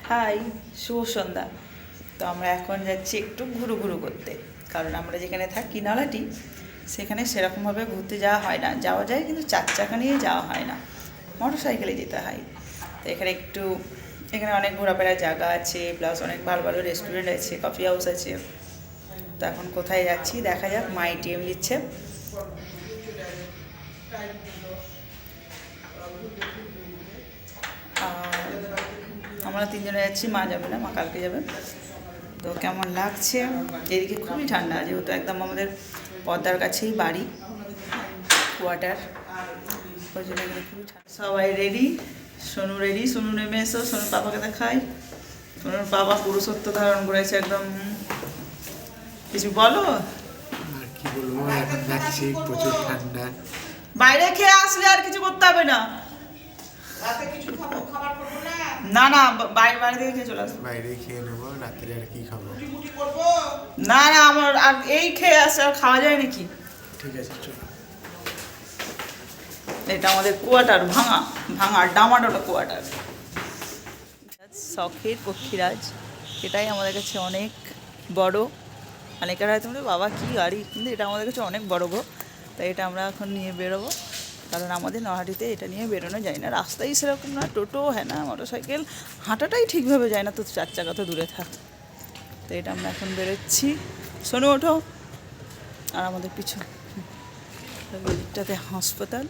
High, শুভ সন্ধ্যা। তো আমরা এখন যাচ্ছি একটু ঘুরু ঘুরু করতে, কারণ আমরা যেখানে থাকি নলাটি, সেখানে সেরকমভাবে ঘুরতে যাওয়া হয় না। যাওয়া যায় কিন্তু চার চাকা নিয়ে যাওয়া হয় না, মোটর সাইকেলে যেতে হয়। তো এখানে অনেক ঘোরাফেরার জায়গা আছে, প্লাস অনেক ভালো ভালো রেস্টুরেন্ট আছে, কফি হাউস আছে। তো এখন কোথায় যাচ্ছি দেখা যাক। মা এটিএম দিচ্ছে। আমরা তিনজনে যাচ্ছি, মা যাবে না, মা কালকে যাবে। তো কেমন লাগছে, এদিকে খুবই ঠান্ডা, যেহেতু একদম আমাদের পদ্মার কাছেই বাড়ি, কোয়ার্টার, ওই জন্য এখানে খুবই ঠান্ডা। সবাই রেডি, সোনু রেডি, সোনু নেমে এসো, সোনুর পাপাকে দেখাই। সোনুর বাবা পুরুষত্ব ধারণ করেছে একদম। কিছু বলো। আর কি বলবো, এখন যাচ্ছি, প্রচুর ঠান্ডা। বাইরে খেয়ে আসলে আর কিছু করতে হবে না। না না, বাইরে বাইরে থেকে খেয়ে চলে আসবো। বাইরে খেয়ে নেবো, রাত্রে আর কি খাবো। না না, আমার আর এই খেয়ে আসে আর খাওয়া যায় নাকি। ঠিক আছে, চলো। এটা আমাদের কোয়ার্টার, ভাঙা ভাঙা ডামাডোলা কোয়ার্টার। শখের পক্ষীরাজ, এটাই আমাদের কাছে অনেক বড়। অনেকের হয়তো বাবা কী গাড়ি, কিন্তু এটা আমাদের কাছে অনেক বড় গো। তাই এটা আমরা এখন নিয়ে বেরোবো, কারণ আমাদের নহাটিতে এটা নিয়ে বেরোনো যায় না। রাস্তাই সেরকম না, টোটো হ্যাঁ না, মোটর সাইকেল হাঁটাটাই ঠিকভাবে যায় না, তো চার চাকা তো দূরে থাক। তো এটা আমরা এখন বেরোচ্ছি। শোনো ওঠো। আর আমাদের পিছু এদিকটাতে হাসপাতাল,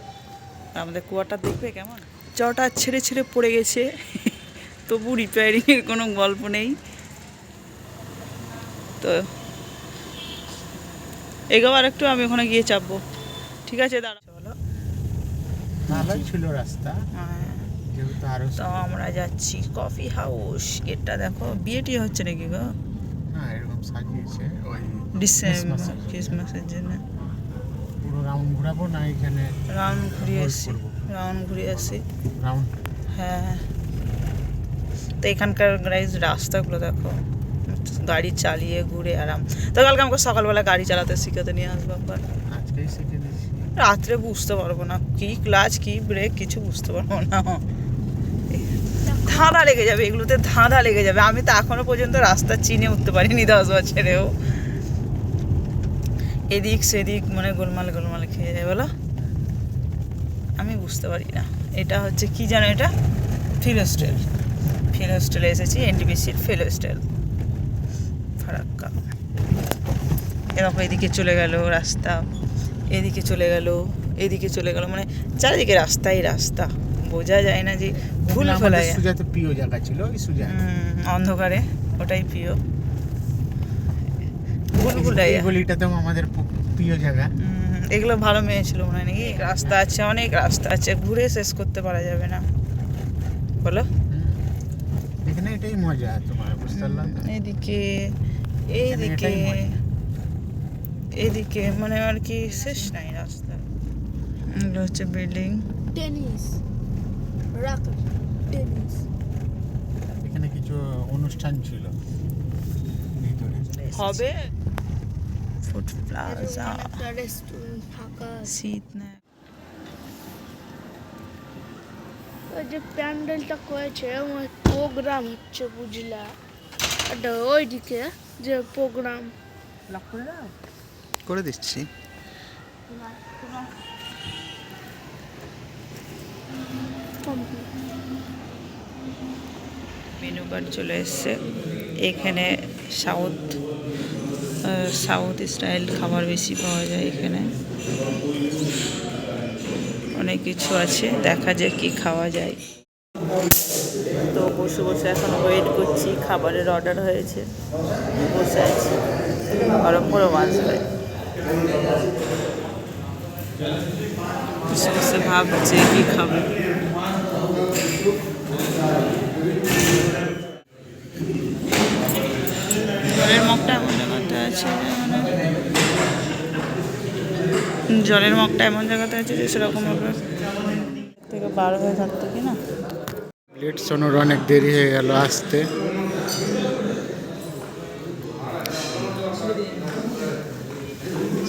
আর আমাদের কোয়ার্টার দেখবে কেমন। চটা ছেড়ে ছেড়ে পড়ে গেছে, তবু রিপেয়ারিংয়ের কোনো গল্প নেই। তো এগোবার একটু, আমি ওখানে গিয়ে চাপবো। ঠিক আছে, দাঁড়া। চলো, ভালোই ছিল রাস্তা, হ্যাঁ। যেহেতু আরো তো আমরা যাচ্ছি কফি হাউস। এটা দেখো, বিয়েটি হচ্ছে নাকি গো? হ্যাঁ, এরকম সাজিয়েছে ওই ডিসেম্বর Christmas-এর জন্য। ক্রিসমাসের জন্য। পুরো রাউন্ড ঘোরাবো না, এখানে রাউন্ড ঘুরিয়ে hold আসি, করবো। রাউন্ড ঘুরিয়ে আসি। রাউন্ড। হ্যাঁ, তো এখানকার রাস্তাগুলো দেখো, গাড়ি চালিয়ে ঘুরে আরাম। তো কালকে আমাকে সকালবেলা গাড়ি চালাতে শিখাতে নিয়ে আসবো একবার। আজকেই শিখে দিচ্ছি। রাত্রে বুঝতে পারবো না, কি ক্লাচ কি ব্রেক কিছু বুঝতে পারবো না। ধাঁধা লেগে যাবে এগুলোতে, ধাঁধা লেগে যাবে। আমি তো এখনো পর্যন্ত রাস্তা চিনে উঠতে পারিনি 10 বছরেও। এদিক সেদিক মানে গোলমাল গোলমাল খেয়ে যায় বলো, আমি বুঝতে পারি না। এটা হচ্ছে কি জানো, এটা ফিল হোস্টেল। ফিল হোস্টেলে এসেছি, এনটিপিসির ফিল হোস্টেল ফারাক্কা। এরকম এদিকে চলে গেল রাস্তা, এদিকে চলে গেল, এদিকে চলে গেল, মানে চারিদিকে রাস্তাই রাস্তা, বোঝা যায় না যে ভুল ফেলা যায়। সুজাতে প্রিয় জায়গা ছিল ওই সুজা। অন্ধকারে ওটাই প্রিয়, ভুলভুলাই। এই গলিটাতেও আমাদের প্রিয় জায়গা। এগুলো ভালো মেয়ে ছিল মনে হয় নাকি। রাস্তা আছে, অনেক রাস্তা আছে, ঘুরে শেষ করতে পারা যাবে না বলো। এখানে এটাই মজা তোমার, বুঝতে পারলাম। এদিকে এইদিকে এদিকে মানে আর কি শেষ নাই রাস্তা। এগুলো হচ্ছে বিল্ডিং। Tennis racket, tennis. এখানে কিছু অনুষ্ঠান ছিল ভিতরে। হবে ফুড প্লাজা, একটা রেস্টুরেন্ট ফাঁকা আছে। শীত না। ওই যে প্যান্ডেলটা করেছে, ওই প্রোগ্রাম হচ্ছে বুঝলা। এটা ওইদিকে যে প্রোগ্রাম করে দিচ্ছি। মেনু কার্ড চলে এসছে। এখানে সাউথ স্টাইল খাবার বেশি পাওয়া যায়। এখানে অনেক কিছু আছে, দেখা যায় কি খাওয়া যায়। তো বসে বসে এখন ওয়েট করছি, খাবারের অর্ডার হয়েছে, বসে আছি, গরম গরম আসবে। বসে বসে ভাবছে কি খাবে। জলের মগটা এমন জায়গাতে আছে, জলের মগটা এমন জায়গাতে আছে যে সেরকমভাবে থেকে বার হয়ে থাকতো কি না। লেট সোনোর অনেক দেরি হয়ে গেল আসতে।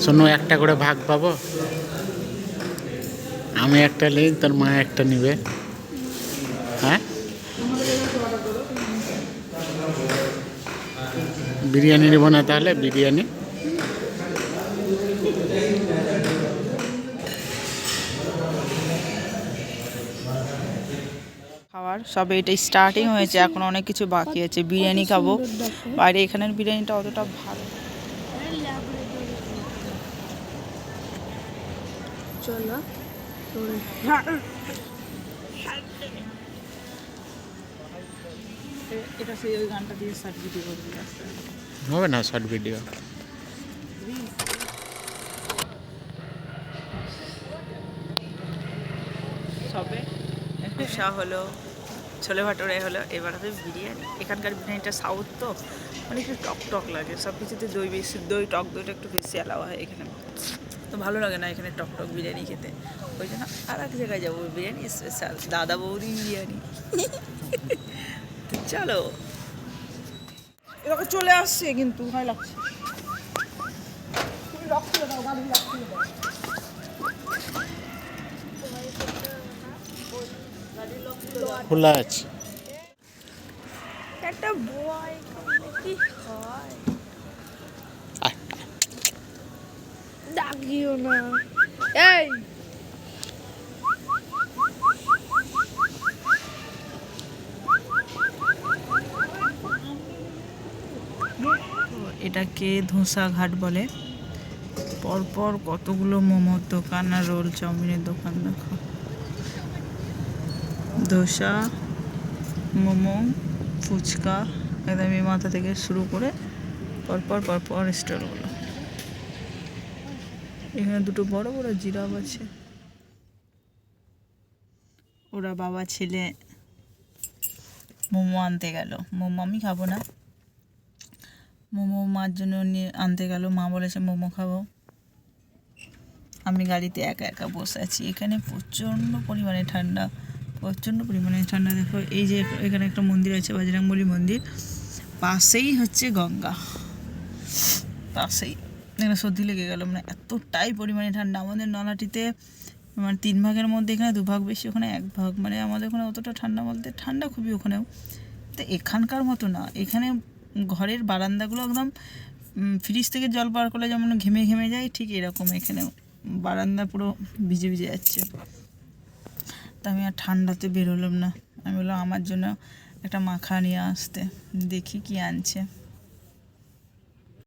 সোনু একটা করে ভাগ পাবো, আমি একটা নেই, তোর মা একটা নিবে। হ্যাঁ, বিরিয়ানি নেবো না তাহলে বিরিয়ানি খাবার সবে এটা স্টার্টিং হয়েছে, এখন অনেক কিছু বাকি আছে। বিরিয়ানি খাবো, বাইরে এখানের বিরিয়ানিটা অতটা ভালো না। চলো এটা সেই ওই গানটা দিয়ে সার্চ ভিডিও করবি। হবে না শর্ট ভিডিও। সবে কষা হলো, ছোলে ভাটোরে হলো, এবার হবে বিরিয়ানি। এখানকার বিরিয়ানিটা সাউথ তো মানে একটু টক টক লাগে, সব কিছুতে দই বেশি, দই টক দইটা একটু বেশি অ্যালাওয়া হয় এখানে, তো ভালো লাগে না এখানে টক টক বিরিয়ানি খেতে। ওই জন্য আর এক জায়গায় যাবো, বিরিয়ানি স্পেশাল দাদা বৌদি বিরিয়ানি। তো চলো, এবার চলে আসছে কিন্তু ভয় লাগছে। খোলা আছে। একটা বয় কি হয়, ডাকিও না। এই এটাকে ধোসা ঘাট বলে। পরপর কতগুলো মোমোর দোকান আর রোল চাউমিনের দোকান দেখো। ধোসা, মোমো, ফুচকা, একদম এই মাথা থেকে শুরু করে পরপর স্টলগুলো। এখানে দুটো বড় বড় জিরাফ আছে, ওরা বাবা ছেলে মোমো আনতে গেল। মোমো আমি খাবো না, মোমো মার জন্য নিয়ে আনতে গেল। মা বলেছে মোমো খাবো। আমি গাড়িতে একা একা বসে আছি। এখানে প্রচণ্ড পরিমাণে ঠান্ডা, প্রচণ্ড পরিমাণে ঠান্ডা। দেখো এই যে এখানে একটা মন্দির আছে, বজরংবলী মন্দির, পাশেই হচ্ছে গঙ্গা, পাশেই। এখানে সর্দি লেগে গেল, মানে এতটাই পরিমাণে ঠান্ডা। আমাদের নলাটিতে মানে 3 ভাগের মধ্যে এখানে 2 ভাগ বেশি, ওখানে 1 ভাগ। মানে আমাদের ওখানে অতটা ঠান্ডা বলতে ঠান্ডা খুবই ওখানেও, তো এখানকার মতো না। এখানে ঘরের বারান্দাগুলো একদম ফ্রিজ থেকে জল পার করলে যেমন ঘেমে ঘেমে যায়, ঠিক এরকম এখানেও বারান্দা পুরো ভিজে ভিজে যাচ্ছে। তা আমি আর ঠান্ডাতে বেরোলাম না। আমি বললাম আমার জন্য একটা মাখা নিয়ে আসতে, দেখি কি আনছে।